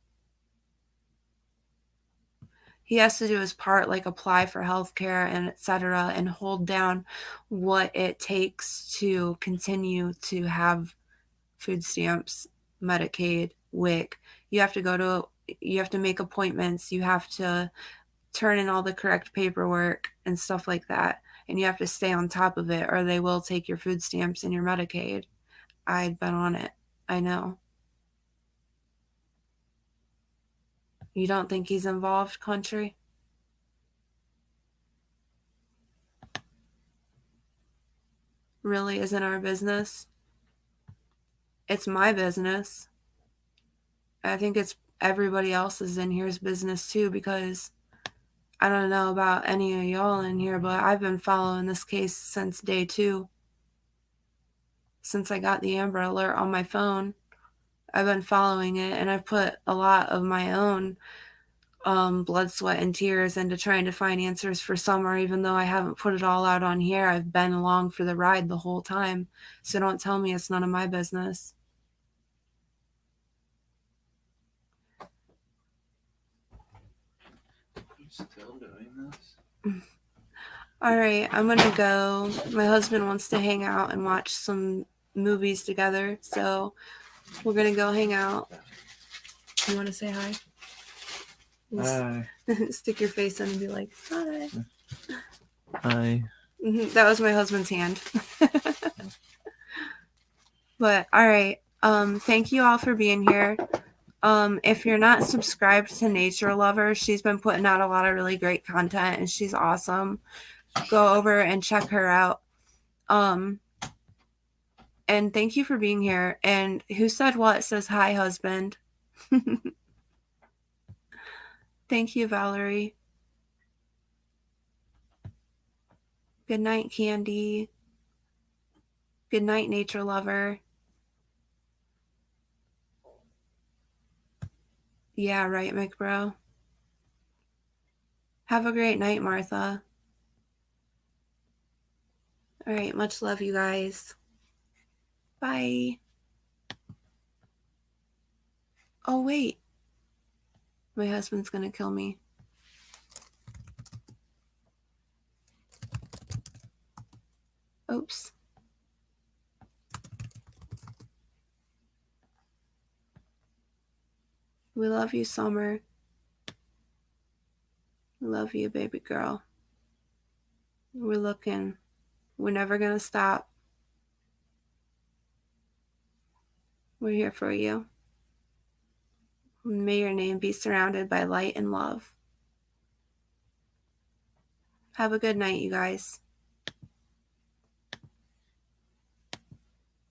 He has to do his part, like apply for health care and etc., and hold down what it takes to continue to have food stamps, Medicaid, WIC. You have to make appointments, you have to turn in all the correct paperwork and stuff like that, and you have to stay on top of it or they will take your food stamps and your Medicaid. I've been on it. I know. You don't think he's involved, country? Really isn't our business. It's my business. I think it's everybody else's in here's business too, because I don't know about any of y'all in here, but I've been following this case since day 2. Since I got the Amber Alert on my phone, I've been following it, and I've put a lot of my own blood, sweat, and tears into trying to find answers for Summer, even though I haven't put it all out on here. I've been along for the ride the whole time, so don't tell me it's none of my business. Still doing this? All right, I'm gonna go. My husband wants to hang out and watch some movies together, so we're gonna go hang out. You want to say hi? Hi. Stick your face in and be like, hi. Hi. That was my husband's hand. But all right, thank you all for being here. If you're not subscribed to Nature Lover, she's been putting out a lot of really great content and she's awesome. Go over and check her out. And thank you for being here. And who said what says hi, husband. Thank you, Valerie. Good night, Candy. Good night, Nature Lover. Yeah, right, McBro. Have a great night, Martha. All right, much love, you guys. Bye. Oh, wait. My husband's gonna kill me. Oops. We love you, Summer. We love you, baby girl. We're looking. We're never going to stop. We're here for you. May your name be surrounded by light and love. Have a good night, you guys.